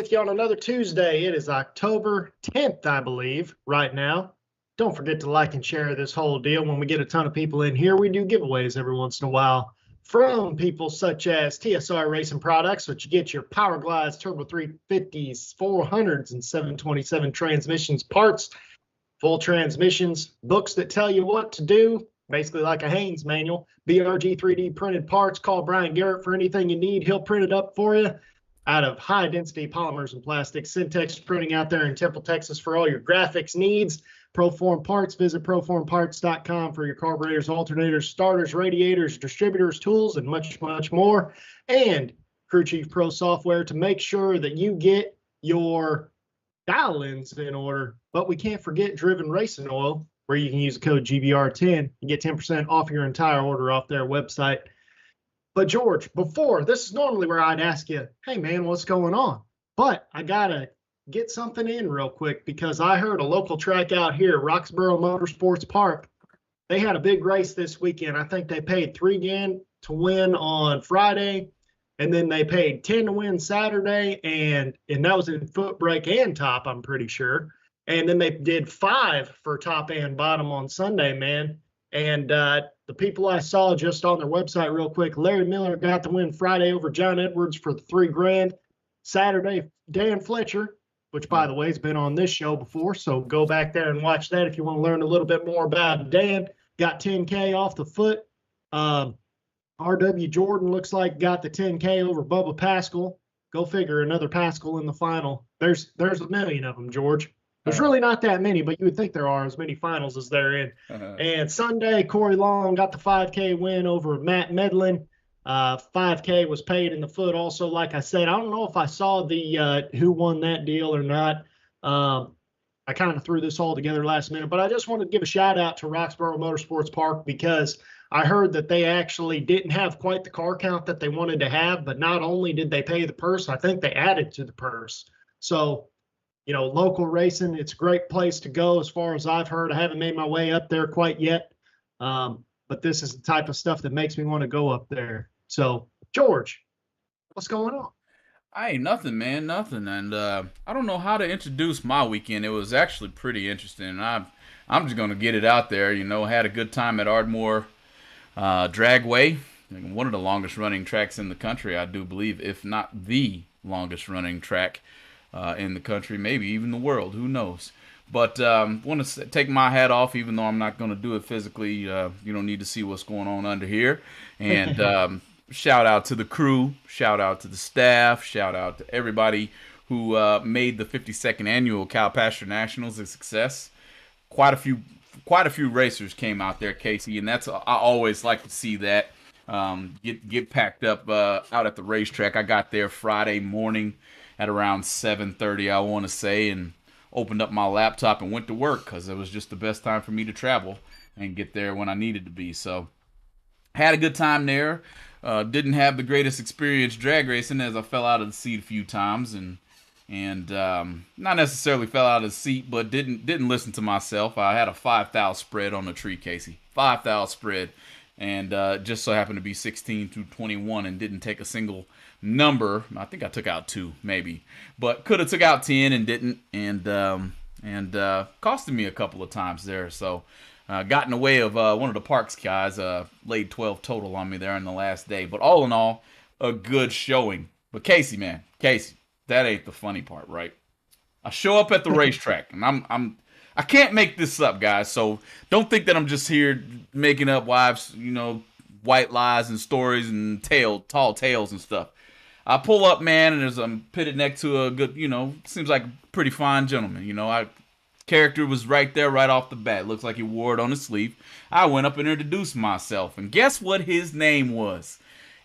with you on another Tuesday. It is October 10th, I believe, right now. Don't forget to like and share this whole deal. When we get a ton of people in here, we do giveaways every once in a while from people such as TSR Racing Products, which you get your Power Glides, Turbo 350s, 400s, and 727 transmissions parts, full transmissions, books that tell you what to do, basically like a Haynes manual, BRG 3D printed parts. Call Brian Garrett for anything you need. He'll print it up for you out of high-density polymers and plastics. Syntex Printing out there in Temple, Texas for all your graphics needs. Proform Parts, visit proformparts.com for your carburetors, alternators, starters, radiators, distributors, tools, and much, much more. And Crew Chief Pro software to make sure that you get your dial-ins in order. But we can't forget Driven Racing Oil, where you can use the code GBR10 and get 10% off your entire order off their website. But George, before, this is normally where I'd ask you, hey man, what's going on? But I gotta get something in real quick because I heard a local track out here, Roxborough Motorsports Park. They had a big race this weekend. I think they paid $3,000 to win on Friday, and then they paid 10 to win Saturday, and that was in foot brake and top, I'm pretty sure. And then they did 5 for top and bottom on Sunday, man. And the people I saw just on their website real quick, Larry Miller got the win Friday over John Edwards for the $3,000. Saturday, Dan Fletcher, which by the way has been on this show before, so go back there and watch that if you want to learn a little bit more about Dan. Got 10K off the foot. R.W. Jordan looks like got the 10K over Bubba Pascal. Go figure, another Pascal in the final. There's a million of them, George. There's really not that many, but you would think there are as many finals as they're in. And Sunday, Corey Long got the 5K win over Matt Medlin. 5K was paid in the foot. Also, like I said, I don't know if I saw the who won that deal or not. I kind of threw this all together last minute, but I just wanted to give a shout out to Roxborough Motorsports Park because I heard that they actually didn't have quite the car count that they wanted to have, but not only did they pay the purse, I think they added to the purse. So, you know, local racing, it's a great place to go as far as I've heard. I haven't made my way up there quite yet, but this is the type of stuff that makes me want to go up there. So, George, what's going on? Hey, nothing, man, nothing. And I don't know how to introduce my weekend. It was actually pretty interesting. I'm just going to get it out there. You know, had a good time at Ardmore Dragway, one of the longest running tracks in the country, I do believe, if not the longest running track in the country, maybe even the world, who knows. But want to take my hat off, even though I'm not going to do it physically. You don't need to see what's going on under here. And shout out to the crew, shout out to the staff, shout out to everybody who made the 52nd annual Cow Pasture Nationals a success. Quite a few racers came out there, Casey, and I always like to see that. Get packed up out at the racetrack. I got there Friday morning at around 7:30, I want to say, and opened up my laptop and went to work because it was just the best time for me to travel and get there when I needed to be. So had a good time there. Didn't have the greatest experience drag racing as I fell out of the seat a few times and not necessarily fell out of the seat, but didn't listen to myself. I had a 5,000 spread on the tree, Casey. 5,000 spread. And just so happened to be 16 through 21 and didn't take a single number. I think I took out 2, maybe. But could have took out 10 and didn't. And costed me a couple of times there. So got in the way of one of the parks guys. Laid 12 total on me there on the last day. But all in all, a good showing. But Casey, man. Casey, that ain't the funny part, right? I show up at the racetrack. And I can't make this up, guys, so don't think that I'm just here making up white lies and stories and tall tales and stuff. I pull up, man, and I'm pitted next to a good, seems like a pretty fine gentleman. Character was right there right off the bat. Looks like he wore it on his sleeve. I went up and introduced myself, and guess what his name was?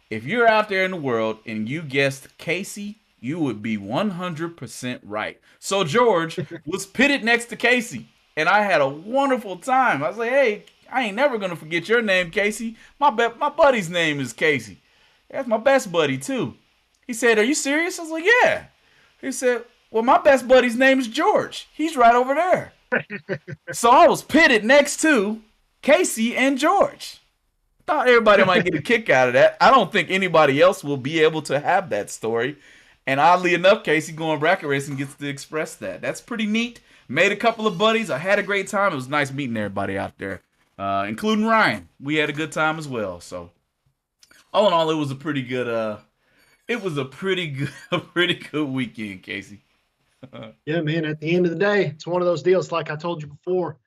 If you're out there in the world and you guessed Casey, you would be 100% right. So George was pitted next to Casey, and I had a wonderful time. I was like, hey, I ain't never going to forget your name, Casey. My buddy's name is Casey. That's my best buddy, too. He said, are you serious? I was like, yeah. He said, well, my best buddy's name is George. He's right over there. So I was pitted next to Casey and George. Thought everybody might get a kick out of that. I don't think anybody else will be able to have that story And oddly enough, Casey going bracket racing gets to express that. That's pretty neat. Made a couple of buddies. I had a great time. It was nice meeting everybody out there, including Ryan. We had a good time as well. So all in all, it was a pretty good. It was a pretty good, a pretty good weekend, Casey. Yeah, man. At the end of the day, it's one of those deals. Like I told you before,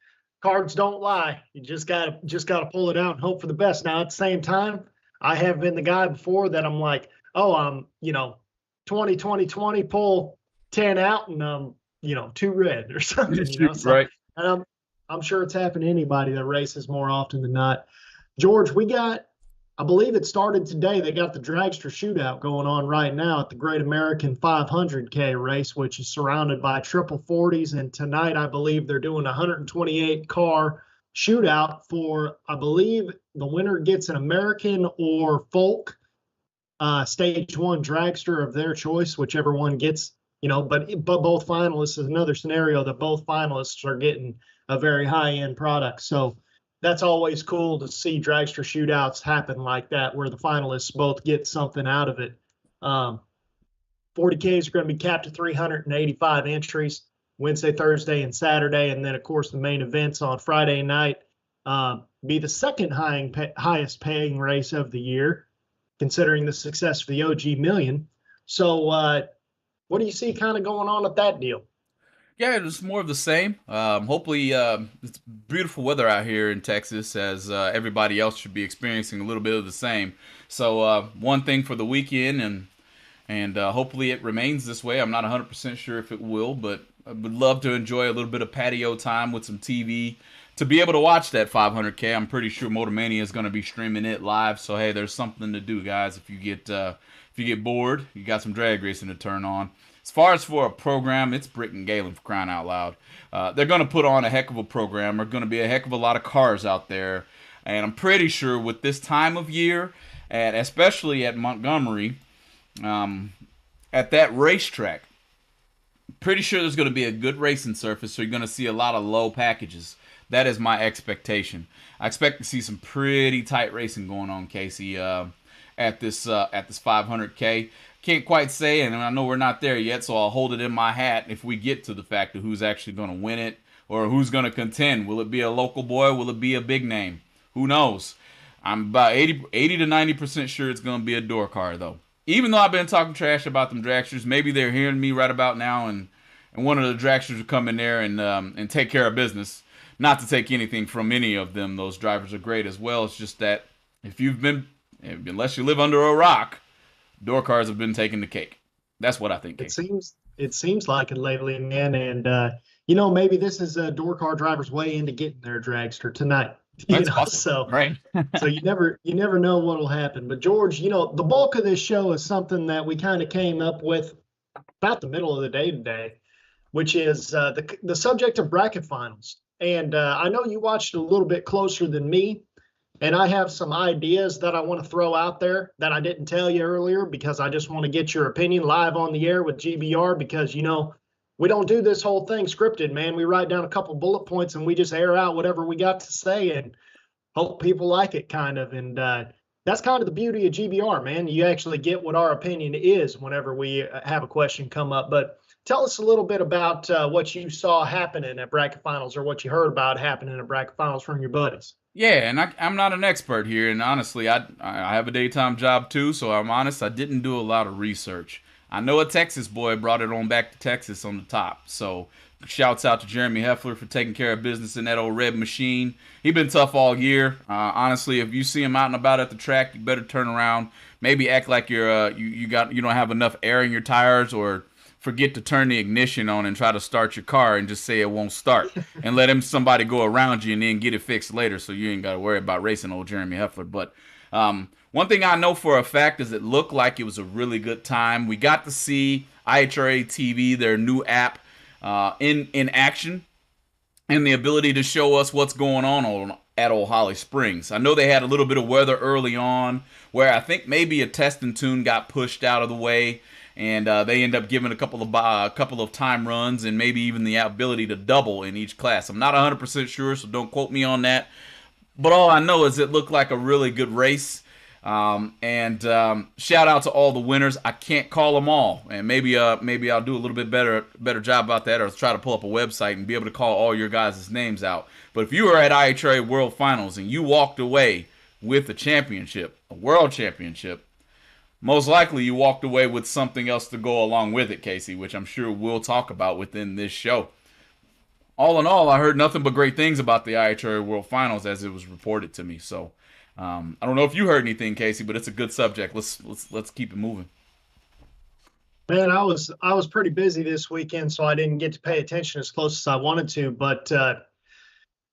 cards don't lie. You just gotta pull it out and hope for the best. Now, at the same time, I have been the guy before that I'm like, oh, I'm 20, 20, 20, pull 10 out, and two red or something. So, Right. and I'm sure it's happened to anybody that races more often than not. George, we got, I believe it started today. They got the dragster shootout going on right now at the Great American 500K race, which is surrounded by triple 40s. And tonight, I believe they're doing a 128 car shootout for, I believe the winner gets an American or folk stage one dragster of their choice, whichever one gets, but both finalists is another scenario that both finalists are getting a very high end product. So that's always cool to see dragster shootouts happen like that, where the finalists both get something out of it. 40Ks are going to be capped at 385 entries Wednesday, Thursday, and Saturday. And then, of course, the main events on Friday night be the second highest paying race of the year, considering the success for the OG Million. So what do you see kind of going on with that deal? Yeah, it's more of the same. Hopefully, it's beautiful weather out here in Texas, as everybody else should be experiencing a little bit of the same. So, one thing for the weekend, and hopefully it remains this way. I'm not 100% sure if it will, but I would love to enjoy a little bit of patio time with some TV to be able to watch that 500K. I'm pretty sure Motormania is going to be streaming it live. So hey, there's something to do, guys. If you get bored, you got some drag racing to turn on. As far as for a program, it's Brick and Galen, for crying out loud. They're going to put on a heck of a program. There's going to be a heck of a lot of cars out there. And I'm pretty sure with this time of year, and especially at Montgomery, at that racetrack, pretty sure there's going to be a good racing surface, so you're going to see a lot of low packages. That is my expectation. I expect to see some pretty tight racing going on, Casey, at this 500K. Can't quite say, and I know we're not there yet, so I'll hold it in my hat if we get to the fact of who's actually going to win it or who's going to contend. Will it be a local boy? Will it be a big name? Who knows? I'm about 80 to 90% sure it's going to be a door car, though. Even though I've been talking trash about them dragsters, maybe they're hearing me right about now, and one of the dragsters will come in there and take care of business. Not to take anything from any of them. Those drivers are great as well. It's just that unless you live under a rock, door cars have been taking the cake. That's what I think. It seems like it lately, man. And maybe this is a door car driver's way into getting their dragster tonight. That's awesome. So right. So you never know what will happen. But George, the bulk of this show is something that we kind of came up with about the middle of the day today, which is the subject of bracket finals. And I know you watched it a little bit closer than me, and I have some ideas that I want to throw out there that I didn't tell you earlier because I just want to get your opinion live on the air with GBR because, we don't do this whole thing scripted, man. We write down a couple bullet points and we just air out whatever we got to say and hope people like it kind of. And that's kind of the beauty of GBR, man. You actually get what our opinion is whenever we have a question come up. But tell us a little bit about what you saw happening at bracket finals or what you heard about happening at bracket finals from your buddies. Yeah, and I'm not an expert here, and honestly, I have a daytime job too, so I'm honest, I didn't do a lot of research. I know a Texas boy brought it on back to Texas on the top, so shouts out to Jeremy Heffler for taking care of business in that old red machine. He been tough all year. Honestly, if you see him out and about at the track, you better turn around. Maybe act like you don't have enough air in your tires, or forget to turn the ignition on and try to start your car and just say it won't start and let somebody go around you and then get it fixed later so you ain't got to worry about racing old Jeremy Heffler. But one thing I know for a fact is it looked like it was a really good time. We got to see IHRA TV, their new app, in action, and the ability to show us what's going on at Old Holly Springs. I know they had a little bit of weather early on where I think maybe a testing tune got pushed out of the way, and they end up giving a couple of time runs and maybe even the ability to double in each class. I'm not 100% sure, so don't quote me on that. But all I know is it looked like a really good race. Shout out to all the winners. I can't call them all, and maybe I'll do a little bit better job about that, or try to pull up a website and be able to call all your guys' names out. But if you were at IHRA World Finals and you walked away with a championship, a world championship, most likely you walked away with something else to go along with it, Casey, which I'm sure we'll talk about within this show. All in all, I heard nothing but great things about the IHRA World Finals as it was reported to me. So I don't know if you heard anything, Casey, but it's a good subject. Let's keep it moving. Man, I was pretty busy this weekend, so I didn't get to pay attention as close as I wanted to. But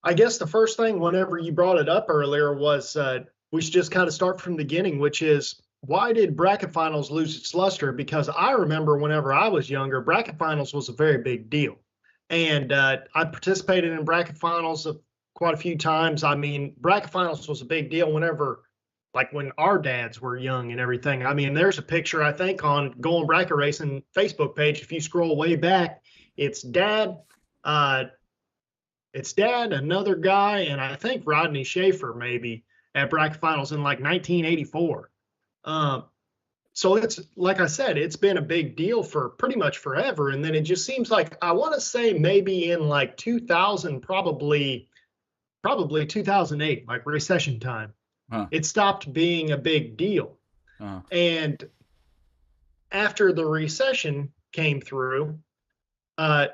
I guess the first thing, whenever you brought it up earlier, was we should just kind of start from the beginning, which is, why did bracket finals lose its luster? Because I remember whenever I was younger, bracket finals was a very big deal. And I participated in bracket finals quite a few times. I mean, bracket finals was a big deal whenever, like when our dads were young and everything. I mean, there's a picture, I think, on Going Bracket Racing Facebook page. If you scroll way back, it's dad, another guy, and I think Rodney Schaefer maybe at bracket finals in like 1984. So it's, like I said, it's been a big deal for pretty much forever. And then it just seems like, I want to say maybe in like 2000, probably 2008, like recession time, it stopped being a big deal. And after the recession came through, and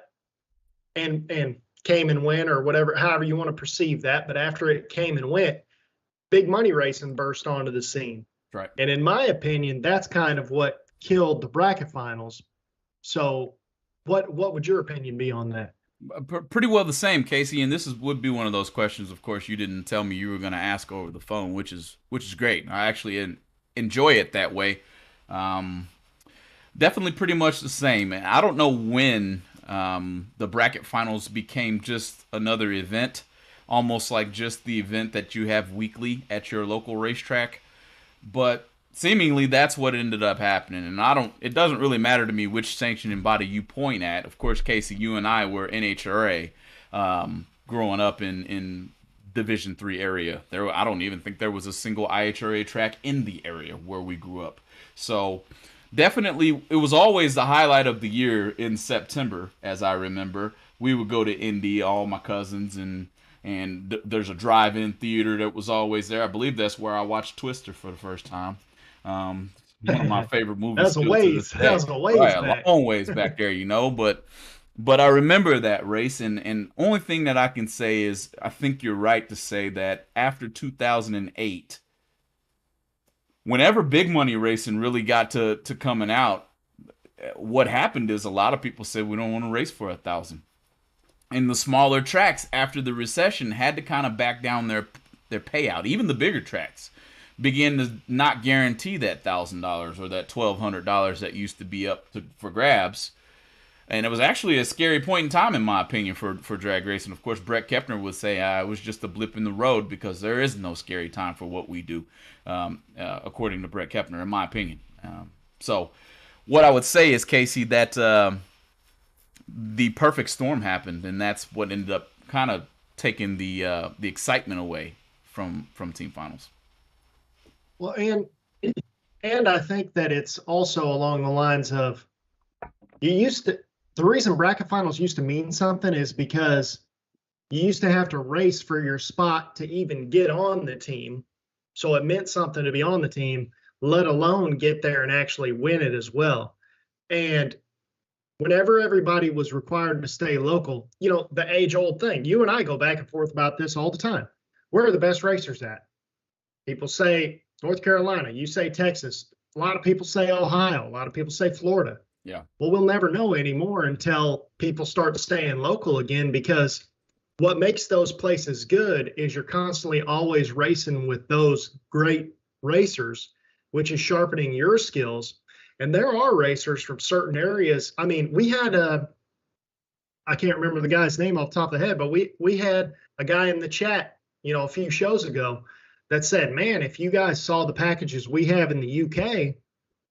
came and went, or whatever, however you want to perceive that, but after it came and went, big money racing burst onto the scene. Right. And in my opinion, that's kind of what killed the bracket finals. So what would your opinion be on that? Pretty well the same, Casey. And would be one of those questions, of course, you didn't tell me you were going to ask over the phone, which is great. I actually enjoy it that way. Definitely pretty much the same. And I don't know when the bracket finals became just another event, almost like just the event that you have weekly at your local racetrack. But seemingly that's what ended up happening. And it doesn't really matter to me which sanctioning body you point at. Of course, Casey, you and I were NHRA growing up in Division III area. I don't even think there was a single IHRA track in the area where we grew up. So definitely it was always the highlight of the year in September, as I remember. We would go to Indy, all my cousins, and there's a drive-in theater that was always there. I believe that's where I watched Twister for the first time. One of my favorite movies. That was a ways back. A long ways back there, But I remember that race, and only thing that I can say is I think you're right to say that after 2008, whenever big money racing really got to coming out, what happened is a lot of people said we don't want to race for 1,000. And the smaller tracks after the recession had to kind of back down their payout. Even the bigger tracks began to not guarantee that $1,000 or that $1,200 that used to be up for grabs. And it was actually a scary point in time, in my opinion, for drag racing. Of course, Brett Kepner would say it was just a blip in the road because there is no scary time for what we do, according to Brett Kepner, in my opinion. So what I would say is, Casey, that the perfect storm happened, and that's what ended up kind of taking the excitement away from team finals. Well, and I think that it's also along the lines of, the reason bracket finals used to mean something is because you used to have to race for your spot to even get on the team. So it meant something to be on the team, let alone get there and actually win it as well. And whenever everybody was required to stay local, the age-old thing, you and I go back and forth about this all the time. Where are the best racers at? People say North Carolina, you say Texas. A lot of people say Ohio. A lot of people say Florida. Yeah. Well, we'll never know anymore until people start staying local again, because what makes those places good is you're constantly always racing with those great racers, which is sharpening your skills. And there are racers from certain areas. I mean, we had I can't remember the guy's name off the top of the head, but we had a guy in the chat, a few shows ago that said, man, if you guys saw the packages we have in the UK,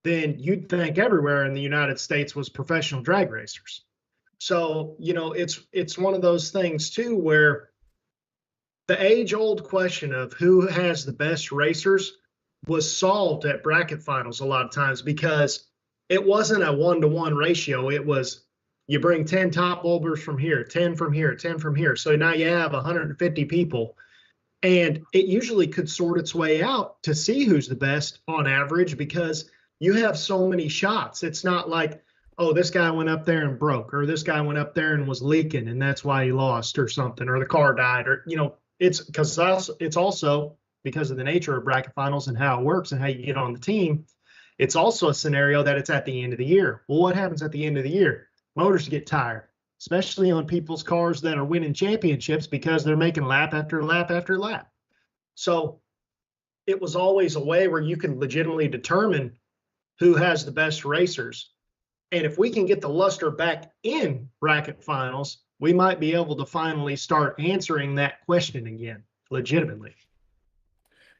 then you'd think everywhere in the United States was professional drag racers. So, it's one of those things too, where the age-old question of who has the best racers, was solved at bracket finals a lot of times because it wasn't a 1-to-1 ratio. It was you bring 10 top bowlers from here, 10 from here, 10 from here. So now you have 150 people. And it usually could sort its way out to see who's the best on average because you have so many shots. It's not like, oh, this guy went up there and broke, or this guy went up there and was leaking, and that's why he lost, or something, or the car died, or, it's because it's also because of the nature of bracket finals and how it works and how you get on the team. It's also a scenario that it's at the end of the year. Well, what happens at the end of the year? Motors get tired, especially on people's cars that are winning championships because they're making lap after lap after lap. So it was always a way where you can legitimately determine who has the best racers. And if we can get the luster back in bracket finals, we might be able to finally start answering that question again, legitimately.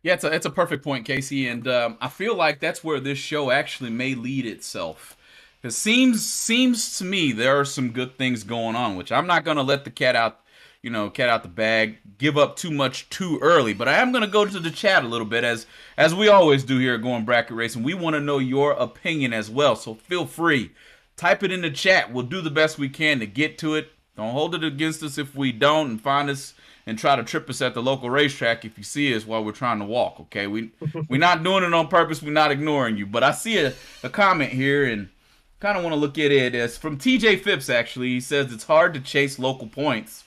Yeah, it's a perfect point, Casey, and I feel like that's where this show actually may lead itself. It seems to me there are some good things going on, which I'm not gonna let the cat out the bag, give up too much too early. But I am gonna go to the chat a little bit as we always do here at Going Bracket Racing. We want to know your opinion as well, so feel free, type it in the chat. We'll do the best we can to get to it. Don't hold it against us if we don't, and find us and try to trip us at the local racetrack if you see us while we're trying to walk. Okay, we're not doing it on purpose. We're not ignoring you. But I see a comment here and kind of want to look at it as from TJ Phipps. Actually, he says it's hard to chase local points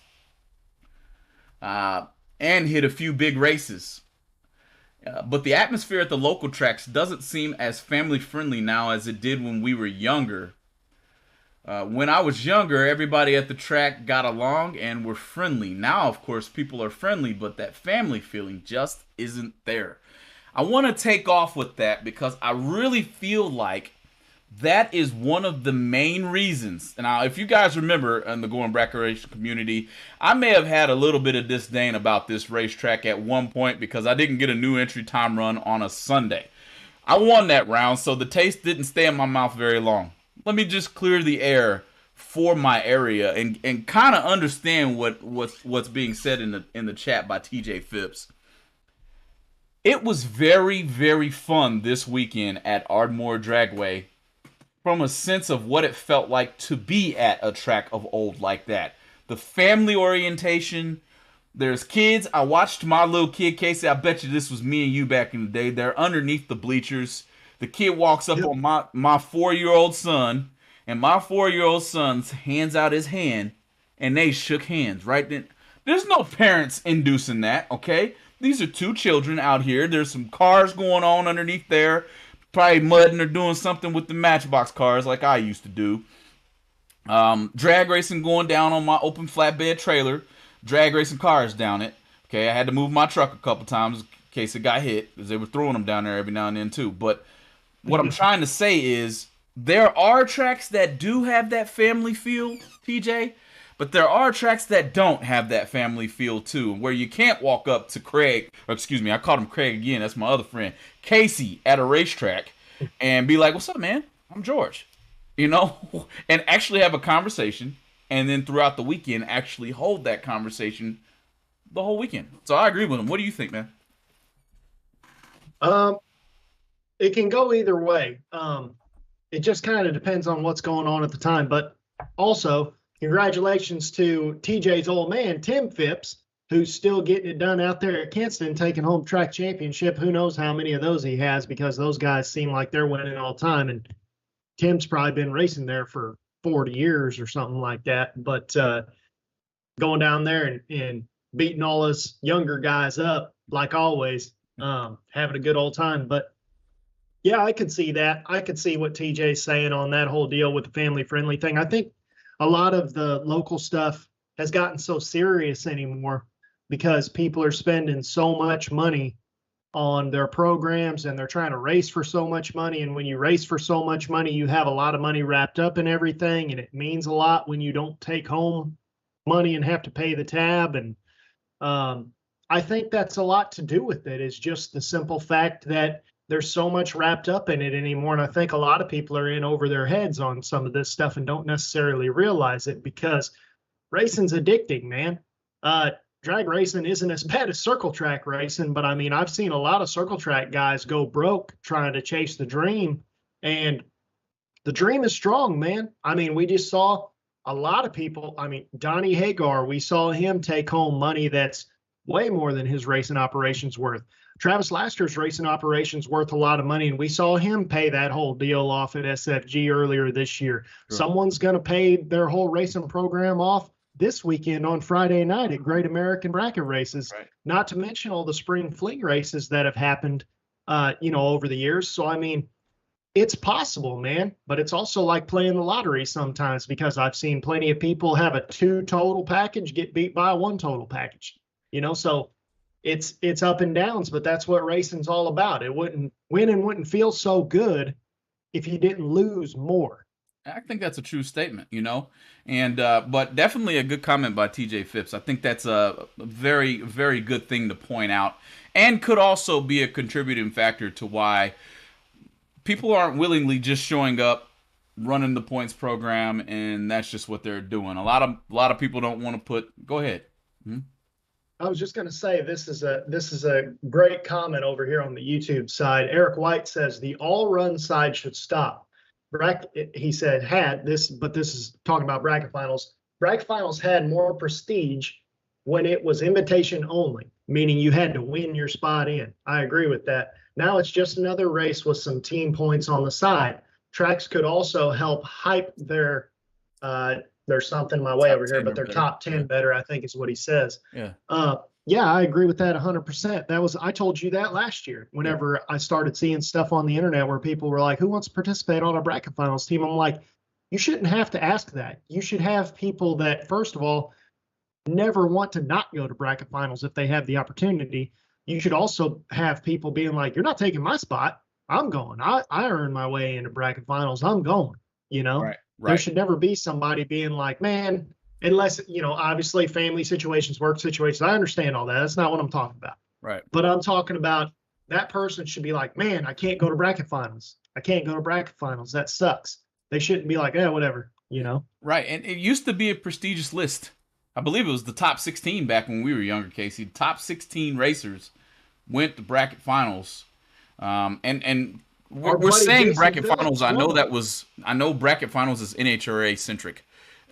and hit a few big races. But the atmosphere at the local tracks doesn't seem as family friendly now as it did when we were younger. When I was younger, everybody at the track got along and were friendly. Now, of course, people are friendly, but that family feeling just isn't there. I want to take off with that because I really feel like that is one of the main reasons. Now, if you guys remember in the Going Bracket Racing community, I may have had a little bit of disdain about this racetrack at one point because I didn't get a new entry time run on a Sunday. I won that round, so the taste didn't stay in my mouth very long. Let me just clear the air for my area and kind of understand what's being said in the chat by TJ Phipps. It was very, very fun this weekend at Ardmore Dragway from a sense of what it felt like to be at a track of old like that. The family orientation. There's kids. I watched my little kid, Casey. I bet you this was me and you back in the day. They're underneath the bleachers. The kid walks up on my 4-year-old son, and my 4-year-old son hands out his hand, and they shook hands right then. There's no parents inducing that, okay? These are two children out here. There's some cars going on underneath there, probably mudding or doing something with the Matchbox cars like I used to do. Drag racing going down on my open flatbed trailer. Drag racing cars down it. Okay, I had to move my truck a couple times in case it got hit because they were throwing them down there every now and then too. But what I'm trying to say is there are tracks that do have that family feel, TJ, but there are tracks that don't have that family feel too, where you can't walk up to Craig, or excuse me, I called him Craig again, that's my other friend, Casey, at a racetrack and be like, what's up, man? I'm George. And actually have a conversation, and then throughout the weekend actually hold that conversation the whole weekend. So I agree with him. What do you think, man? It can go either way. It just kind of depends on what's going on at the time. But also, congratulations to TJ's old man, Tim Phipps, who's still getting it done out there at Kinston, taking home track championship. Who knows how many of those he has, because those guys seem like they're winning all the time. And Tim's probably been racing there for 40 years or something like that. But going down there and beating all us younger guys up, like always, having a good old time. But yeah, I could see that. I could see what TJ's saying on that whole deal with the family-friendly thing. I think a lot of the local stuff has gotten so serious anymore because people are spending so much money on their programs and they're trying to race for so much money. And when you race for so much money, you have a lot of money wrapped up in everything. And it means a lot when you don't take home money and have to pay the tab. And I think that's a lot to do with it, is just the simple fact that there's so much wrapped up in it anymore. And I think a lot of people are in over their heads on some of this stuff and don't necessarily realize it, because racing's addicting, man. drag racing isn't as bad as circle track racing, but I mean, I've seen a lot of circle track guys go broke trying to chase the dream, and the dream is strong, man. I mean, we just saw a lot of people. I mean, Donnie Hagar, we saw him take home money that's way more than his racing operations worth. Travis Laster's racing operations worth a lot of money, and we saw him pay that whole deal off at SFG earlier this year. Sure. Someone's going to pay their whole racing program off this weekend on Friday night at Great American Bracket Races, right. Not to mention all the spring fling races that have happened, over the years. So, I mean, it's possible, man, but it's also like playing the lottery sometimes, because I've seen plenty of people have a 2 total package get beat by a 1 total package, so it's up and downs, but that's what racing's all about. Winning wouldn't feel so good if you didn't lose more. I think that's a true statement, and but definitely a good comment by TJ Phipps. I think that's a very, very good thing to point out, and could also be a contributing factor to why people aren't willingly just showing up, running the points program, and that's just what they're doing. A lot of people don't want to put. Go ahead. Hmm? I was just going to say this is a great comment over here on the YouTube side. Eric White says the all-run side should stop. He said had this, but this is talking about bracket finals. Bracket finals had more prestige when it was invitation only, meaning you had to win your spot in. I agree with that. Now it's just another race with some team points on the side. Tracks could also help hype their there's something my way over here, but their top 10 better, I think is what he says. Yeah. Yeah, I agree with that 100%. I told you that last year whenever I started seeing stuff on the internet where people were like, who wants to participate on a bracket finals team? I'm like, you shouldn't have to ask that. You should have people that, first of all, never want to not go to bracket finals if they have the opportunity. You should also have people being like, you're not taking my spot. I'm going. I earned my way into bracket finals. I'm going, Right. There should never be somebody being like, man, unless, obviously family situations, work situations. I understand all that. That's not what I'm talking about. Right. But I'm talking about that person should be like, man, I can't go to bracket finals. I can't go to bracket finals. That sucks. They shouldn't be like, whatever, Right. And it used to be a prestigious list. I believe it was the top 16 back when we were younger, Casey. Top 16 racers went to bracket finals. And we're saying bracket finals. I know bracket finals is NHRA centric.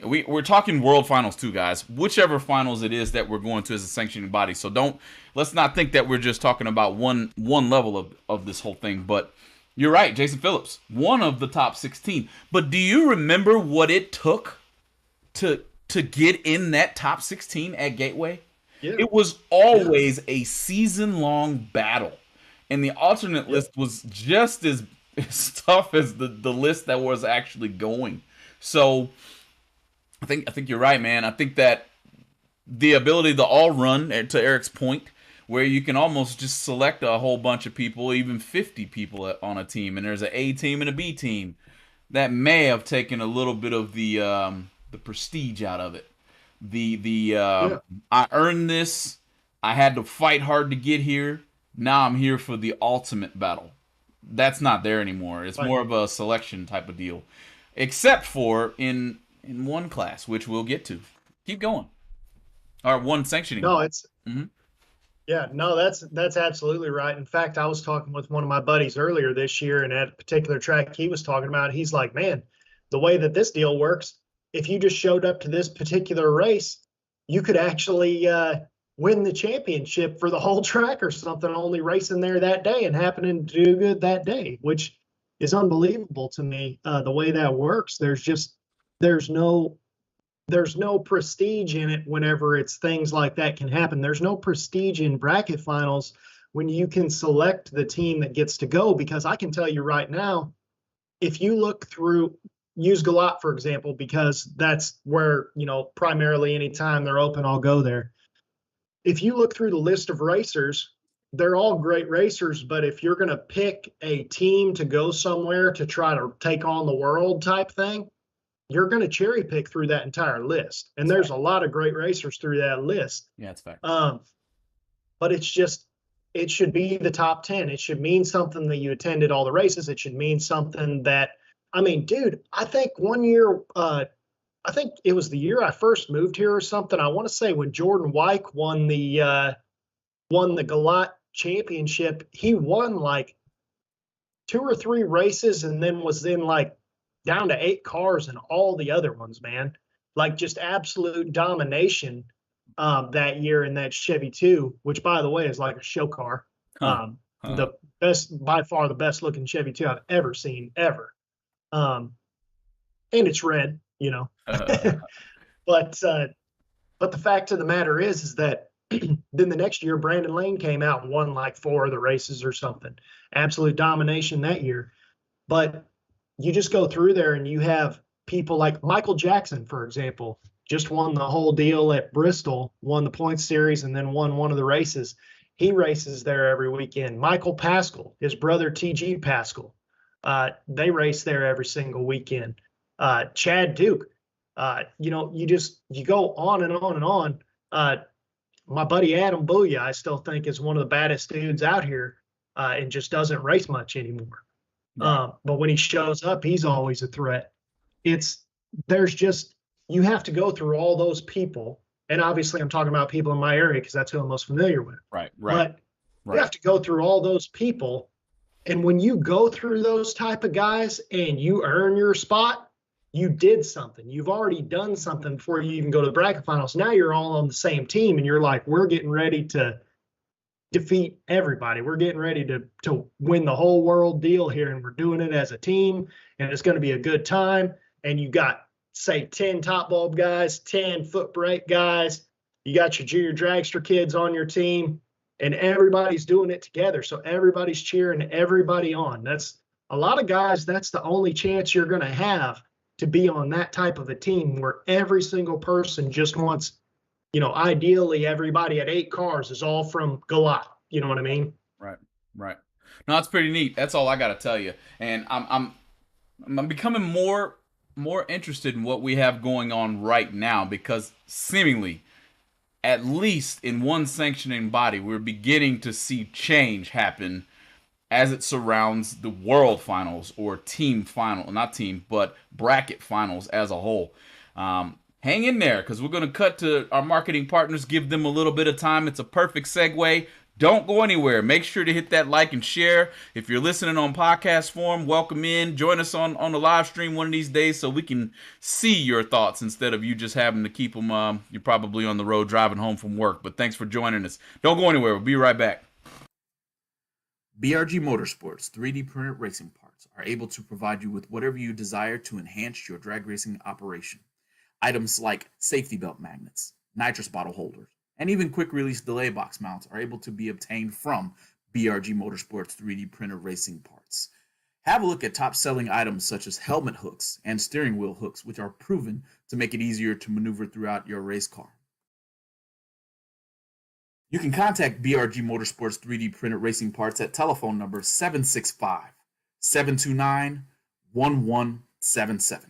We're talking world finals too, guys. Whichever finals it is that we're going to as a sanctioning body. So let's not think that we're just talking about one level of this whole thing. But you're right, Jason Phillips, one of the top 16. But do you remember what it took to get in that top 16 at Gateway? Yeah. It was always a season-long battle. And the alternate list was just as tough as the list that was actually going. So I think you're right, man. I think that the ability to all run, to Eric's point, where you can almost just select a whole bunch of people, even 50 people on a team, and there's an A team and a B team, that may have taken a little bit of the prestige out of it. I earned this. I had to fight hard to get here. Now I'm here for the ultimate battle. That's not there anymore. It's more of a selection type of deal, except for in one class, which we'll get to. Keep going. Or one sanctioning. No, it's yeah, no, that's absolutely right. In fact, I was talking with one of my buddies earlier this year, and at a particular track he was talking about, he's like, man, the way that this deal works, if you just showed up to this particular race, you could actually win the championship for the whole track or something, only racing there that day and happening to do good that day, which is unbelievable to me. The way that works, there's no prestige in it whenever it's things like that can happen. There's no prestige in bracket finals when you can select the team that gets to go, because I can tell you right now, if you look through, use Galat, for example, because that's where, primarily anytime they're open, I'll go there. If you look through the list of racers, they're all great racers, but if you're going to pick a team to go somewhere to try to take on the world type thing, you're going to cherry pick through that entire list. And there's a lot of great racers through that list. Yeah, that's fact. But it should be the top 10. It should mean something that you attended all the races. It should mean something that, I mean, dude, I think one year I think it was the year I first moved here or something. I want to say when Jordan Wyke won the Galat championship, he won like 2 or 3 races and then was in like down to 8 cars in all the other ones, man. Like just absolute domination that year in that Chevy 2, which by the way is like a show car. The best, by far the best looking Chevy 2 I've ever seen, ever. And it's red, you know. But the fact of the matter is that then the next year Brandon Lane came out and won like 4 of the races or something. Absolute domination that year. But you just go through there and you have people like Michael Jackson, for example, just won the whole deal at Bristol, won the points series, and then won one of the races. He races there every weekend. Michael Pascal, his brother T.G. Pascal, they race there every single weekend. Chad Duke, you go on and on and on. My buddy Adam Booya, I still think is one of the baddest dudes out here, and just doesn't race much anymore. Right. But when he shows up, he's always a threat. You have to go through all those people. And obviously I'm talking about people in my area because that's who I'm most familiar with. Right. But you have to go through all those people. And when you go through those type of guys and you earn your spot, you did something. You've already done something before you even go to the bracket finals. Now you're all on the same team and you're like, we're getting ready to defeat everybody. We're getting ready to win the whole world deal here, and we're doing it as a team, and it's going to be a good time. And you got, say, 10 top bulb guys, 10 foot brake guys. You got your junior dragster kids on your team, and everybody's doing it together. So everybody's cheering everybody on. That's a lot of guys. That's the only chance you're going to have to be on that type of a team where every single person just wants, ideally everybody at 8 cars is all from Galat. You know what I mean? Right. No, it's pretty neat. That's all I got to tell you. And I'm becoming more interested in what we have going on right now, because seemingly, at least in one sanctioning body, we're beginning to see change happen as it surrounds the world finals, or team final, not team, but bracket finals as a whole. Hang in there, because we're going to cut to our marketing partners, give them a little bit of time. It's a perfect segue. Don't go anywhere. Make sure to hit that like and share. If you're listening on podcast form, welcome in. Join us on the live stream one of these days so we can see your thoughts instead of you just having to keep them. You're probably on the road driving home from work, but thanks for joining us. Don't go anywhere. We'll be right back. BRG Motorsports 3D printed racing parts are able to provide you with whatever you desire to enhance your drag racing operation. Items like safety belt magnets, nitrous bottle holders, and even quick release delay box mounts are able to be obtained from BRG Motorsports 3D printed racing parts. Have a look at top selling items such as helmet hooks and steering wheel hooks, which are proven to make it easier to maneuver throughout your race car. You can contact BRG Motorsports 3D printed racing parts at telephone number 765-729-1177.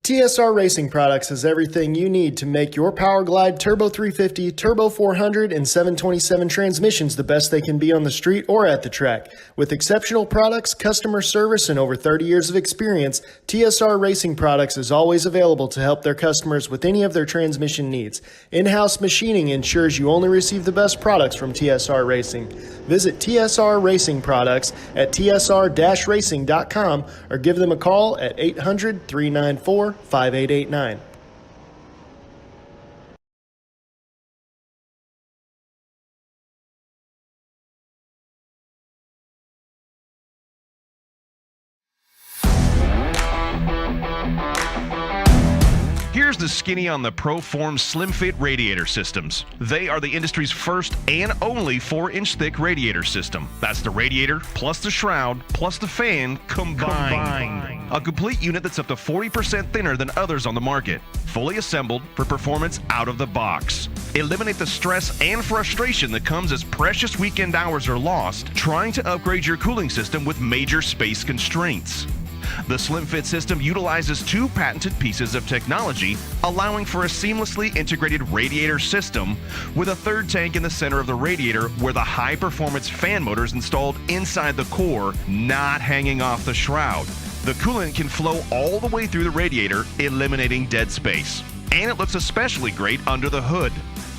TSR Racing Products has everything you need to make your Power Glide, Turbo 350, Turbo 400, and 727 transmissions the best they can be on the street or at the track. With exceptional products, customer service, and over 30 years of experience, TSR Racing Products is always available to help their customers with any of their transmission needs. In-house machining ensures you only receive the best products from TSR Racing. Visit TSR Racing Products at tsr-racing.com or give them a call at 800-394-5889. Here's the skinny on the ProForm Slim Fit radiator systems. They are the industry's first and only 4-inch thick radiator system. That's the radiator plus the shroud plus the fan combined. A complete unit that's up to 40% thinner than others on the market. Fully assembled for performance out of the box. Eliminate the stress and frustration that comes as precious weekend hours are lost trying to upgrade your cooling system with major space constraints. The Slim Fit system utilizes 2 patented pieces of technology, allowing for a seamlessly integrated radiator system with a 3rd tank in the center of the radiator where the high-performance fan motor is installed inside the core, not hanging off the shroud. The coolant can flow all the way through the radiator, eliminating dead space. And it looks especially great under the hood.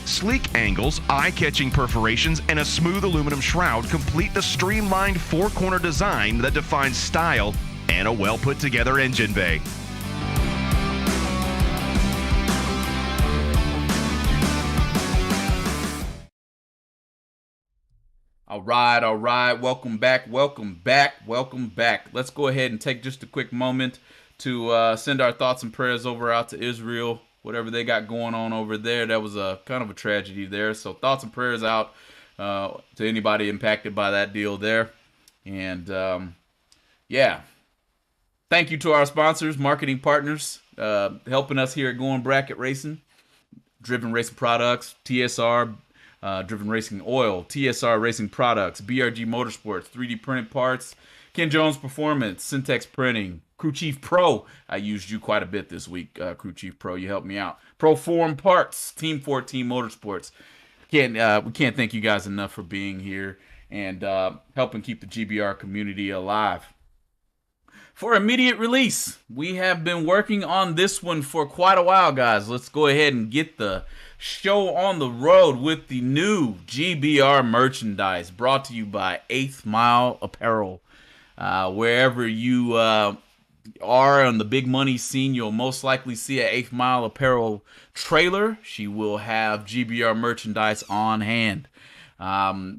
Sleek angles, eye-catching perforations, and a smooth aluminum shroud complete the streamlined four-corner design that defines style and a well-put-together engine bay. All right. Welcome back. Let's go ahead and take just a quick moment to send our thoughts and prayers over out to Israel, whatever they got going on over there. That was a kind of a tragedy there. So thoughts and prayers out to anybody impacted by that deal there. And yeah, thank you to our sponsors, marketing partners, helping us here at Going Bracket Racing, Driven Racing Products, TSR, Driven Racing Oil, TSR Racing Products, BRG Motorsports, 3D Printed Parts, Ken Jones Performance, Syntex Printing, Crew Chief Pro. I used you quite a bit this week, Crew Chief Pro. You helped me out. Proform Parts, Team 14 Motorsports. We can't thank you guys enough for being here and helping keep the GBR community alive. For immediate release, we have been working on this one for quite a while, guys. Let's go ahead and get the show on the road with the new GBR merchandise brought to you by 8th Mile Apparel. Wherever you are on the big money scene, you'll most likely see an 8th Mile Apparel trailer. She will have GBR merchandise on hand.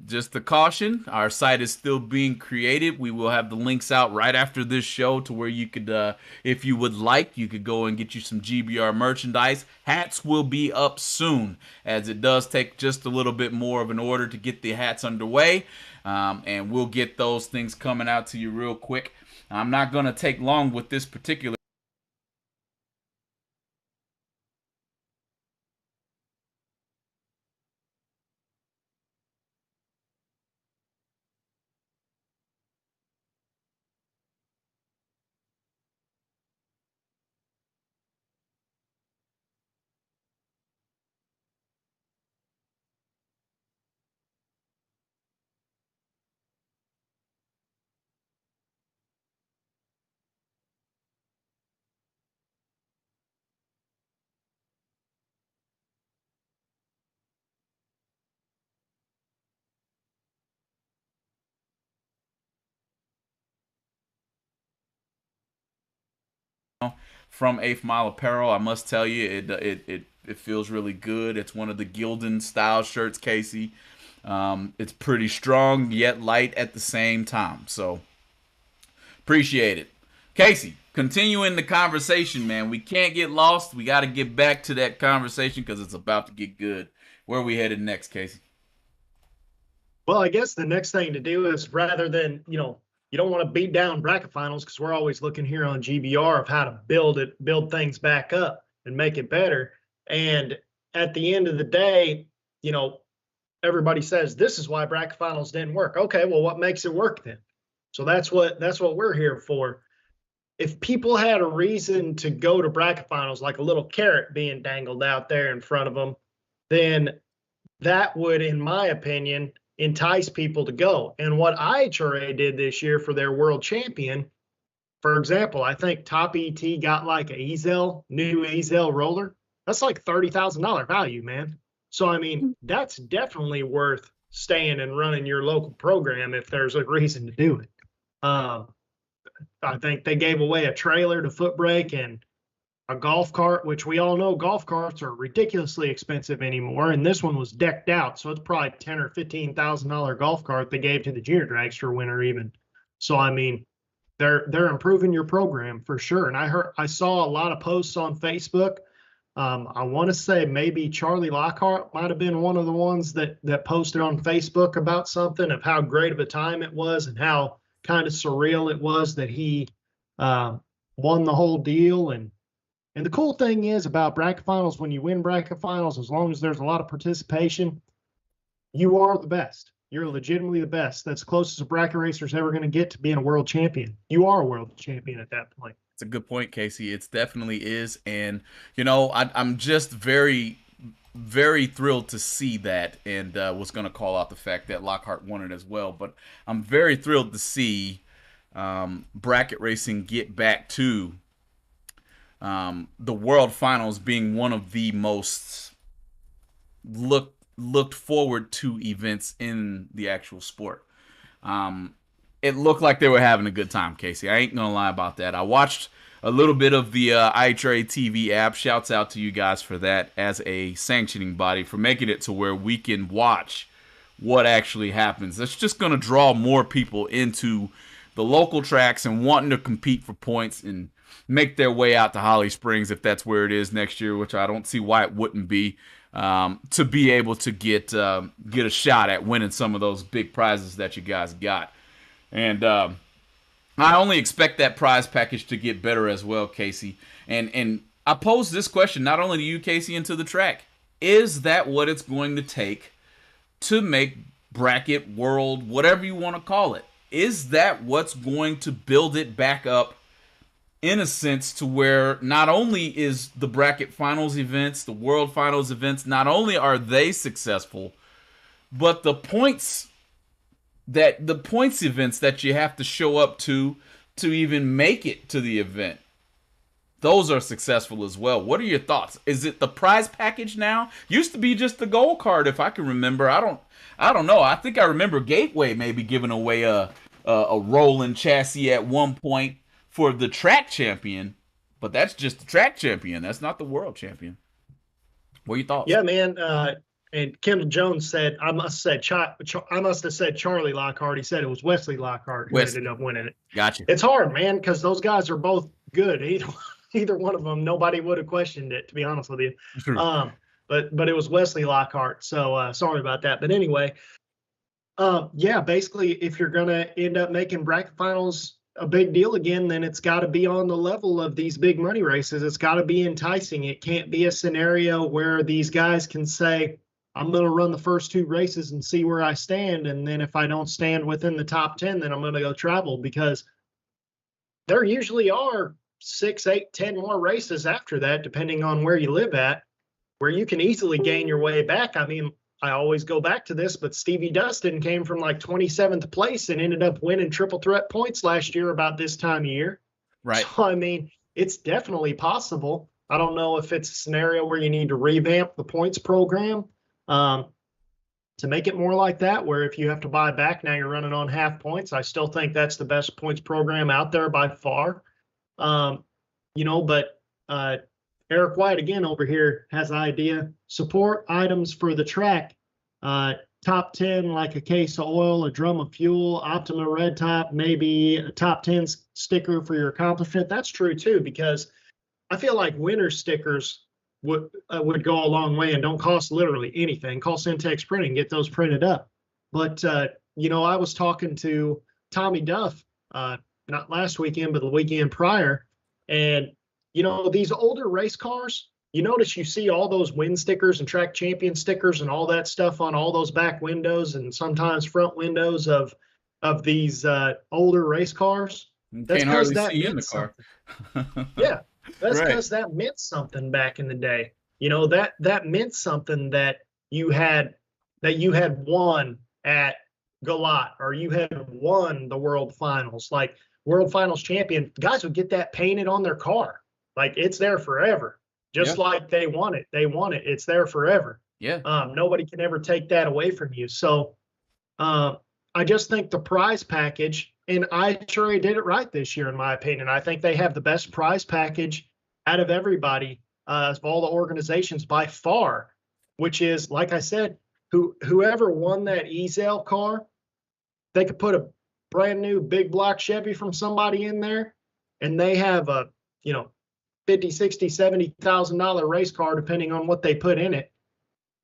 Just a caution, our site is still being created. We will have the links out right after this show to where you could, if you would like, you could go and get you some GBR merchandise. Hats will be up soon, as it does take just a little bit more of an order to get the hats underway. And we'll get those things coming out to you real quick. I'm not going to take long with this particular from 8th Mile Apparel. I must tell you, it feels really good. It's one of the Gildan style shirts, Casey. It's pretty strong yet light at the same time. So appreciate it. Casey, continuing the conversation, man. We can't get lost. We got to get back to that conversation because it's about to get good. Where are we headed next, Casey? Well, I guess the next thing to do is, rather than, you don't want to beat down bracket finals, because we're always looking here on GBR of how to build things back up and make it better. And at the end of the day, everybody says this is why bracket finals didn't work. Okay, well, what makes it work then? So that's what we're here for. If people had a reason to go to bracket finals, like a little carrot being dangled out there in front of them, then that would, in my opinion, entice people to go. And what IHRA did this year for their world champion, for example, I think Top ET got like a new Ezel roller. That's like $30,000 value, man. So, I mean, that's definitely worth staying and running your local program if there's a reason to do it. I think they gave away a trailer to foot brake and a golf cart, which we all know golf carts are ridiculously expensive anymore. And this one was decked out, so it's probably $10,000 or $15,000 golf cart they gave to the junior dragster winner even. So I mean, they're improving your program for sure. And I saw a lot of posts on Facebook. I want to say maybe Charlie Lockhart might have been one of the ones that posted on Facebook about something of how great of a time it was and how kind of surreal it was that he won the whole deal. And the cool thing is about bracket finals, when you win bracket finals, as long as there's a lot of participation, you are the best. You're legitimately the best. That's the closest a bracket racer's ever going to get to being a world champion. You are a world champion at that point. It's a good point, Casey. It definitely is. And, I'm just very, very thrilled to see that, and was going to call out the fact that Lockhart won it as well. But I'm very thrilled to see bracket racing get back to the World Finals being one of the most looked forward to events in the actual sport. It looked like they were having a good time, Casey. I ain't gonna lie about that. I watched a little bit of the IHRA TV app. Shouts out to you guys for that as a sanctioning body for making it to where we can watch what actually happens. That's just gonna draw more people into the local tracks and wanting to compete for points and make their way out to Holly Springs if that's where it is next year, which I don't see why it wouldn't be, to be able to get a shot at winning some of those big prizes that you guys got. And I only expect that prize package to get better as well, Casey. And I pose this question not only to you, Casey, and to the track. Is that what it's going to take to make bracket, world, whatever you want to call it? Is that what's going to build it back up in a sense to where not only is the bracket finals events, the world finals events, not only are they successful, but the points events that you have to show up to even make it to the event, those are successful as well. What are your thoughts? Is it the prize package now? Used to be just the gold card, if I can remember. I don't know. I think I remember Gateway maybe giving away a rolling chassis at one point for the track champion, but that's just the track champion. That's not the world champion. What are your thoughts? Yeah, man. And Kendall Jones said, I must have said Charlie Lockhart. He said it was Wesley Lockhart who ended up winning it. Gotcha. It's hard, man, because those guys are both good. Either one of them, nobody would have questioned it, to be honest with you. Sure. But it was Wesley Lockhart. So sorry about that. But anyway, yeah, basically, if you're going to end up making bracket finals a big deal again, then it's got to be on the level of these big money races. It's got to be enticing. It can't be a scenario where these guys can say, I'm going to run the first 2 races and see where I stand. And then if I don't stand within the top 10, then I'm going to go travel, because there usually are 6, 8, 10 more races after that, depending on where you live at, where you can easily gain your way back. I mean, I always go back to this, but Stevie Dustin came from like 27th place and ended up winning triple threat points last year about this time of year. Right. So, I mean, it's definitely possible. I don't know if it's a scenario where you need to revamp the points program to make it more like that, where if you have to buy back, now you're running on half points. I still think that's the best points program out there by far. But Eric White, again, over here has an idea. Support items for the track. Top 10, like a case of oil, a drum of fuel, Optima red top, maybe a top 10 sticker for your accomplishment. That's true, too, because I feel like winner stickers would go a long way and don't cost literally anything. Call Syntex Printing, get those printed up. But, I was talking to Tommy Duff, not last weekend, but the weekend prior, and these older race cars, you notice you see all those win stickers and track champion stickers and all that stuff on all those back windows and sometimes front windows of these older race cars. That's because that see in the car. Yeah, that's because that meant something back in the day. That meant something that you had won at Galat, or you had won the World Finals. Like World Finals champion, guys would get that painted on their car. Like it's there forever. Just like they want it. It's there forever. Yeah. Nobody can ever take that away from you. So I just think the prize package, and IHRA did it right this year, in my opinion. I think they have the best prize package out of everybody, of all the organizations by far, which is, like I said, whoever won that Ezel car, they could put a brand new big block Chevy from somebody in there, and they have a, $50,000, $60,000, $70,000 race car, depending on what they put in it,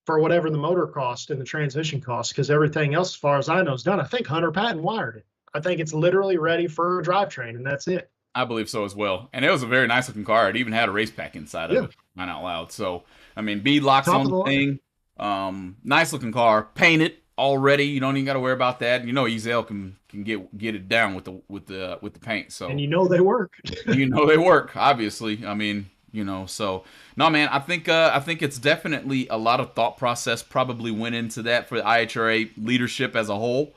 for whatever the motor cost and the transmission cost, because everything else, as far as I know, is done. I think Hunter Patton wired it. I think it's literally ready for a drivetrain, and that's it. I believe so as well. And it was a very nice looking car. It even had a race pack inside of it, mine out loud. So, I mean, beadlocks on the thing. Nice looking car. Painted already. You don't even got to worry about that. Ezel can get it down with the paint. So, and they work. They work, obviously. I mean, so no, man, I think it's definitely a lot of thought process probably went into that for the IHRA leadership as a whole.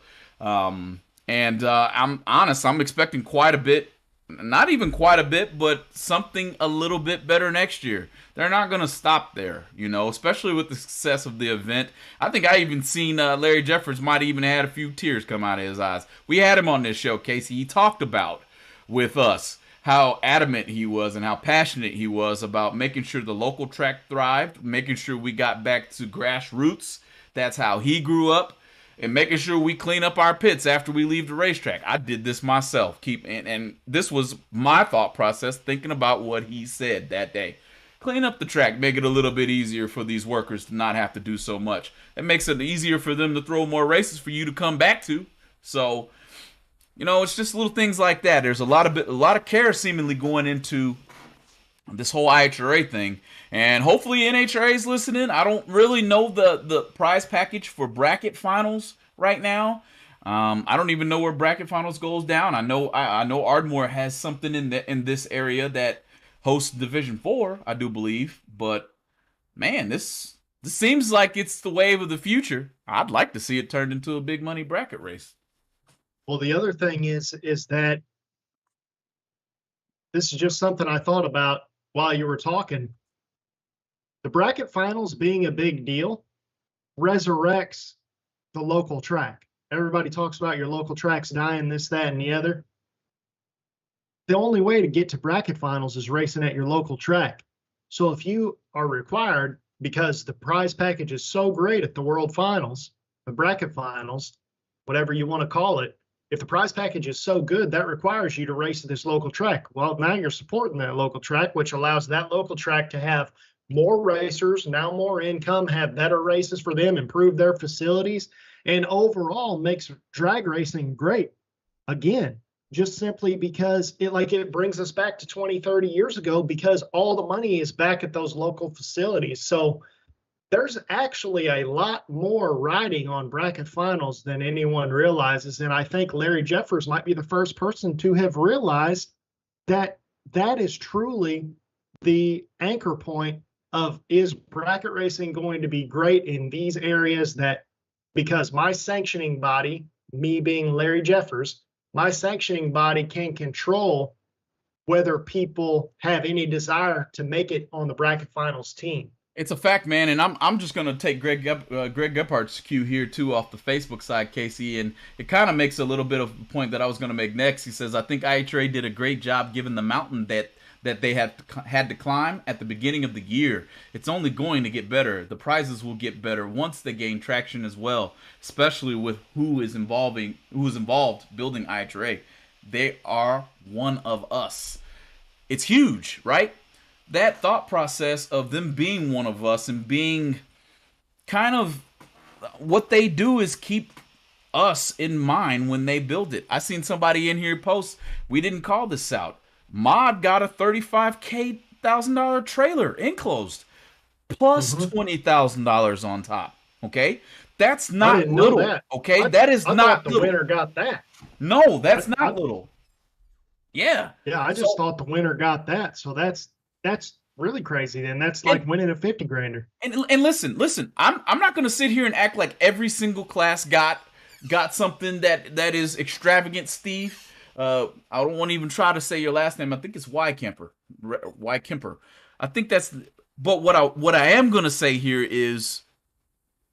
And I'm honest, I'm expecting quite a bit. Not even quite a bit, but something a little bit better next year. They're not going to stop there, especially with the success of the event. I think I even seen Larry Jeffers might even had a few tears come out of his eyes. We had him on this show, Casey. He talked about with us how adamant he was and how passionate he was about making sure the local track thrived, making sure we got back to grassroots. That's how he grew up. And making sure we clean up our pits after we leave the racetrack. I did this myself. And this was my thought process, thinking about what he said that day. Clean up the track, make it a little bit easier for these workers to not have to do so much. It makes it easier for them to throw more races for you to come back to. So, it's just little things like that. There's a lot of care seemingly going into this whole IHRA thing. And hopefully NHRA is listening. I don't really know the prize package for bracket finals right now. I don't even know where bracket finals goes down. I know Ardmore has something in this area that hosts Division 4, I do believe. But man, this seems like it's the wave of the future. I'd like to see it turned into a big money bracket race. Well, the other thing is that this is just something I thought about while you were talking. The bracket finals being a big deal resurrects the local track. Everybody talks about your local tracks dying, this, that, and the other. The only way to get to bracket finals is racing at your local track. So if you are required, because the prize package is so great at the World Finals, the bracket finals, whatever you want to call it, if the prize package is so good, that requires you to race at this local track. Well, now you're supporting that local track, which allows that local track to have more racers, now more income, have better races for them, improve their facilities, and overall makes drag racing great. Again, just simply because it brings us back to 20, 30 years ago, because all the money is back at those local facilities. So there's actually a lot more riding on bracket finals than anyone realizes. And I think Larry Jeffers might be the first person to have realized that that is truly the anchor point of, is bracket racing going to be great in these areas, that because my sanctioning body, me being Larry Jeffers, my sanctioning body can control whether people have any desire to make it on the bracket finals team. It's a fact, man, and I'm just going to take Greg Gephardt's cue here, too, off the Facebook side, Casey, and it kind of makes a little bit of a point that I was going to make next. He says, I think IHRA did a great job given the mountain that they had to climb at the beginning of the year. It's only going to get better. The prizes will get better once they gain traction as well, especially with who is involved building IHRA. They are one of us. It's huge, right? That thought process of them being one of us and being kind of what they do is keep us in mind when they build it. I seen somebody in here post, we didn't call this out. Mod got a $35,000 trailer enclosed plus $20,000 on top. Okay, that's not little. That. Okay, that is not the little. winner got that. No, that's not little. Yeah. Yeah, I just thought the winner got that. So that's really crazy. Then that's like winning a 50 grander. And listen. I'm not going to sit here and act like every single class got something that is extravagant, Steve. I don't want to even try to say your last name. I think it's Y Kemper. I think that's. But what I am going to say here is,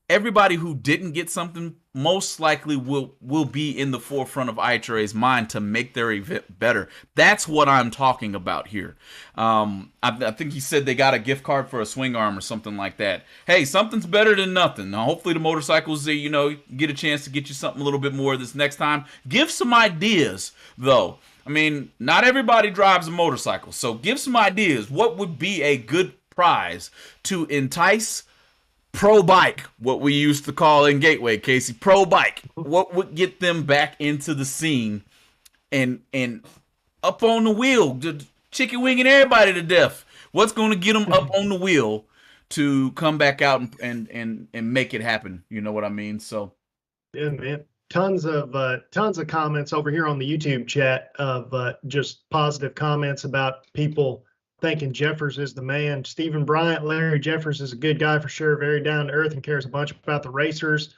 everybody who didn't get something most likely will be in the forefront of IHRA's mind to make their event better. That's what I'm talking about here. I think he said they got a gift card for a swing arm or something like that. Hey, something's better than nothing. Now, hopefully the motorcycles, get a chance to get you something a little bit more this next time. Give some ideas, though. I mean, not everybody drives a motorcycle, so give some ideas. What would be a good prize to entice pro bike, what we used to call in Gateway, Casey, pro bike? What would get them back into the scene and up on the wheel, chicken winging everybody to death? What's going to get them up on the wheel to come back out and make it happen? You know what I mean? So, yeah, man, tons of comments over here on the YouTube chat of just positive comments about people thinking Jeffers is the man. Stephen Bryant, Larry Jeffers is a good guy for sure, very down to earth and cares a bunch about the racers.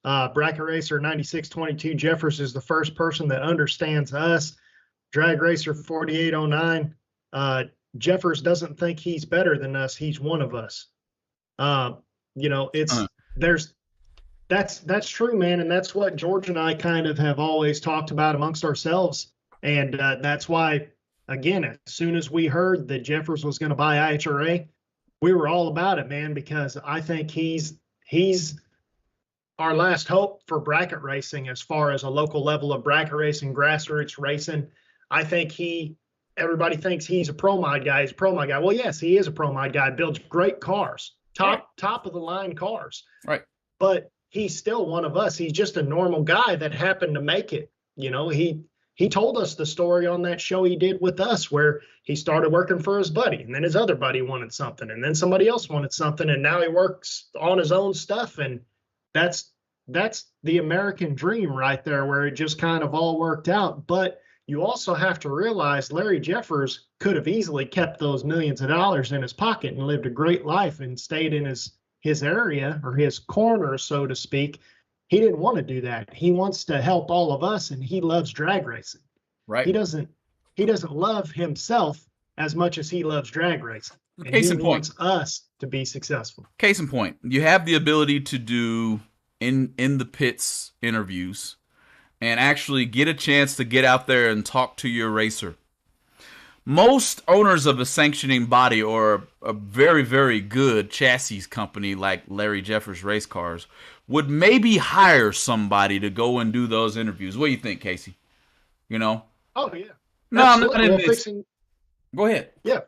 Bracket Racer 9622 Jeffers is the first person that understands us. Drag Racer 4809. Jeffers doesn't think he's better than us. He's one of us. It's that's true, man. And that's what George and I kind of have always talked about amongst ourselves. And that's why, again, as soon as we heard that Jeffers was going to buy IHRA, we were all about it, man, because I think he's our last hope for bracket racing as far as a local level of bracket racing, grassroots racing. I think everybody thinks he's a pro mod guy. He's a pro mod guy. Well, yes, he is a pro mod guy. Builds great cars, top of the line cars. Right. But he's still one of us. He's just a normal guy that happened to make it. He told us the story on that show he did with us where he started working for his buddy, and then his other buddy wanted something, and then somebody else wanted something, and now he works on his own stuff. And that's the American dream right there, where it just kind of all worked out. But you also have to realize Larry Jeffers could have easily kept those millions of dollars in his pocket and lived a great life and stayed in his area or his corner, so to speak. He didn't want to do that. He wants to help all of us, and he loves drag racing. Right. He doesn't love himself as much as he loves drag racing. And Case he in point. wants us to be successful. Case in point, you have the ability to do in the pits interviews and actually get a chance to get out there and talk to your racer. Most owners of a sanctioning body or a very, very good chassis company like Larry Jeffers Race Cars would maybe hire somebody to go and do those interviews. What do you think, Casey? Oh, yeah. No, Absolutely. I'm not in this. Go ahead. Yeah,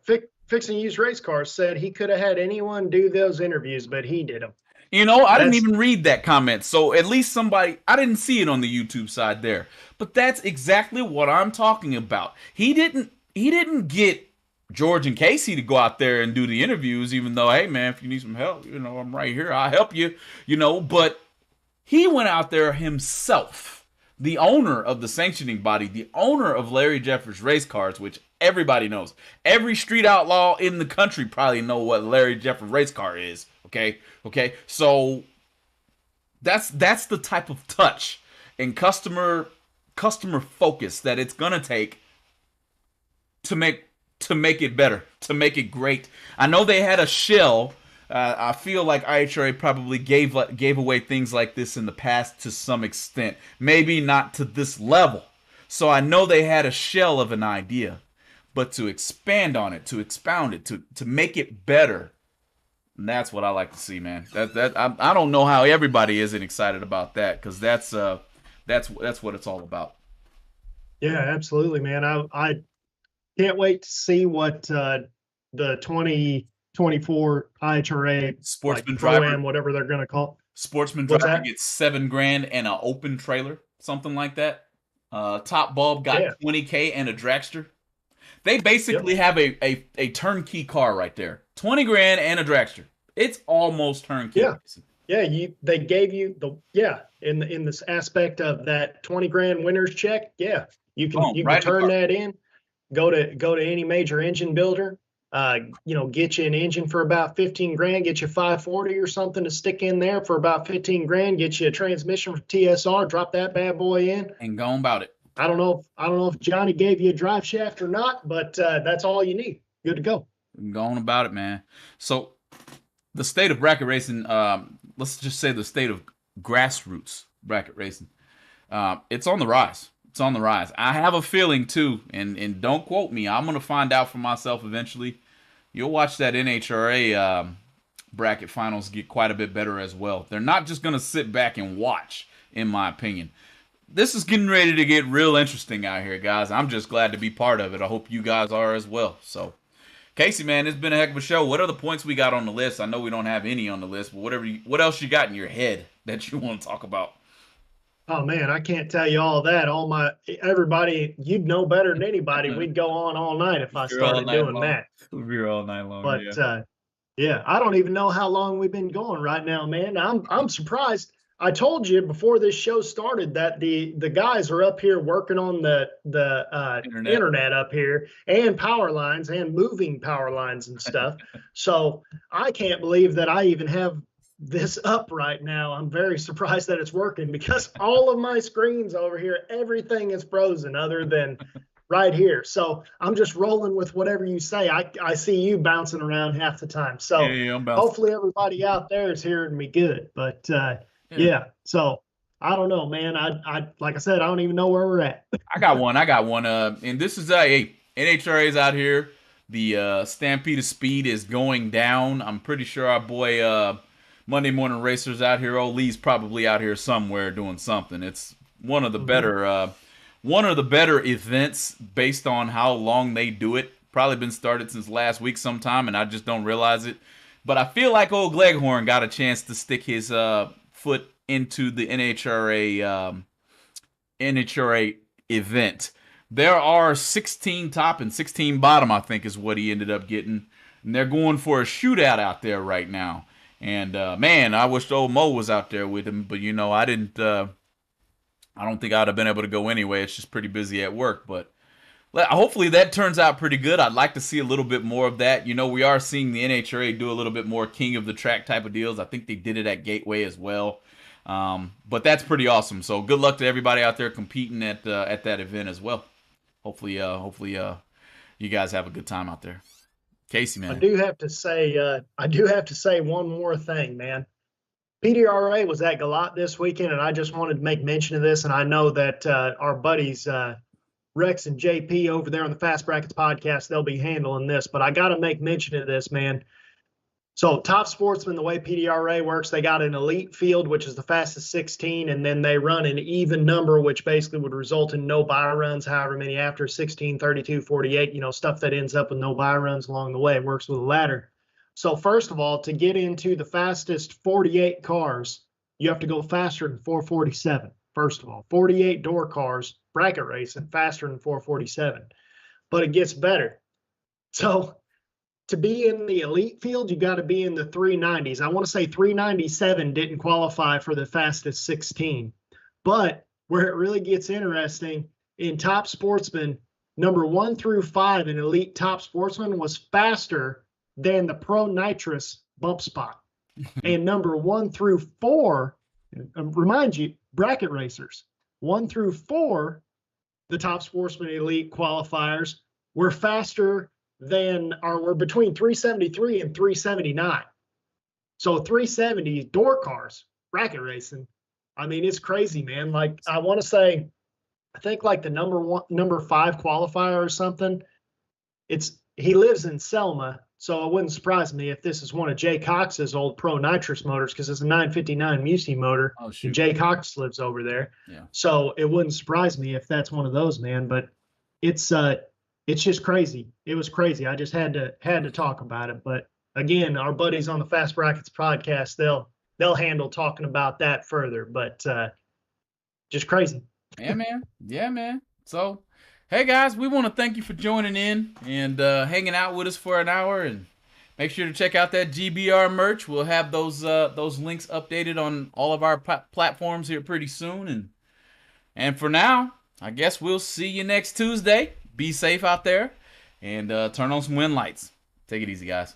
Fixing Used Race Cars said he could have had anyone do those interviews, but he did them. I didn't even read that comment. So at least somebody, I didn't see it on the YouTube side there. But that's exactly what I'm talking about. He didn't get George and Casey to go out there and do the interviews, even though, hey, man, if you need some help, I'm right here. I'll help you, But he went out there himself, the owner of the sanctioning body, the owner of Larry Jeffers Race Cars, which everybody knows. Every street outlaw in the country probably know what Larry Jeffers Race Car is, okay? So that's the type of touch and customer focus that it's going to take to make it better, to make it great. I know they had a shell. I feel like IHRA probably gave away things like this in the past to some extent. Maybe not to this level. So I know they had a shell of an idea. But to expand on it, to expound it, to make it better, and that's what I like to see, man. I don't know how everybody isn't excited about that, because that's what it's all about. Yeah, absolutely, man. I can't wait to see what the 2024 IHRA Sportsman Pro-Am, driver, whatever they're going to call. Sportsman What's driver that? gets $7,000 and an open trailer, something like that. Top Bulb got $20K and a dragster. They basically have a turnkey car right there. $20,000 and a dragster. It's almost turnkey. Yeah. They gave you in this aspect of that $20,000 winner's check. Yeah, you can turn that in. Go to any major engine builder. Get you an engine for about $15,000. Get you 540 or something to stick in there for about $15,000. Get you a transmission for TSR. Drop that bad boy in and go on about it. I don't know if Johnny gave you a drive shaft or not, but that's all you need. Good to go. Go on about it, man. So the state of bracket racing, let's just say the state of grassroots bracket racing, it's on the rise. It's on the rise. I have a feeling too, and don't quote me. I'm going to find out for myself eventually. You'll watch that NHRA bracket finals get quite a bit better as well. They're not just going to sit back and watch, in my opinion. This is getting ready to get real interesting out here, guys. I'm just glad to be part of it. I hope you guys are as well. So, Casey, man, it's been a heck of a show. What are the points we got on the list? I know we don't have any on the list, but what else you got in your head that you want to talk about? Oh man, I can't tell you all that. Everybody, you'd know better than anybody. We'd go on all night if I started doing that. We'll be here all night long. But I don't even know how long we've been going right now, man. I'm surprised. I told you before this show started that the guys are up here working on the internet up here and power lines and moving power lines and stuff. So I can't believe that I even have this up right now, I'm very surprised that it's working because all of my screens over here, everything is frozen other than right here. So I'm just rolling with whatever you say. I see you bouncing around half the time. So Yeah, I'm bouncing. hopefully everybody out there is hearing me good. But yeah, so I don't know, man. I like I said, I don't even know where we're at. I got one. And this is NHRA's out here. The Stampede of Speed is going down. I'm pretty sure our boy Monday Morning Racers out here. Old Lee's probably out here somewhere doing something. It's one of the better events based on how long they do it. Probably been started since last week sometime, and I just don't realize it. But I feel like old Gleghorn got a chance to stick his foot into the NHRA event. There are 16 top and 16 bottom, I think, is what he ended up getting. And they're going for a shootout out there right now. And man, I wish old Mo was out there with him, but I didn't. I don't think I'd have been able to go anyway. It's just pretty busy at work, but hopefully that turns out pretty good. I'd like to see a little bit more of that. We are seeing the NHRA do a little bit more king of the track type of deals. I think they did it at Gateway as well. But that's pretty awesome. So good luck to everybody out there competing at that event as well. Hopefully, you guys have a good time out there. Casey, man. I do have to say one more thing, man. PDRA was at Galat this weekend, and I just wanted to make mention of this. And I know that our buddies Rex and JP over there on the Fast Brackets podcast, they'll be handling this. But I got to make mention of this, man. So Top Sportsman, the way PDRA works, they got an elite field, which is the fastest 16, and then they run an even number, which basically would result in no buy runs, however many after 16, 32, 48, stuff that ends up with no buy runs along the way. It works with a ladder. So first of all, to get into the fastest 48 cars, you have to go faster than 447. First of all, 48 door cars, bracket racing, faster than 447. But it gets better. So to be in the elite field, you got to be in the 390s. I want to say 397 didn't qualify for the fastest 16. But where it really gets interesting, in Top Sportsman, number 1 through 5 in elite Top Sportsman was faster than the Pro Nitrous bump spot. And number 1 through 4, remind you, bracket racers, 1 through 4, the Top Sportsman elite qualifiers were faster than, or were between 373 and 379. So 370 door cars, bracket racing. I mean, it's crazy, man. Like, I want to say, I think like the number 5 qualifier or something. He lives in Selma, so it wouldn't surprise me if this is one of Jay Cox's old Pro Nitrous motors, because it's a 959 Musi motor. Oh, shoot. And Jay Cox lives over there. Yeah. So it wouldn't surprise me if that's one of those, man. But it's just crazy. It was crazy. I just had to talk about it. But again, our buddies on the Fast Brackets podcast, they'll handle talking about that further. But just crazy. Yeah, man. Yeah, man. So, hey guys, we want to thank you for joining in and hanging out with us for an hour. And make sure to check out that GBR merch. We'll have those links updated on all of our platforms here pretty soon. And for now, I guess we'll see you next Tuesday. Be safe out there and turn on some wind lights. Take it easy, guys.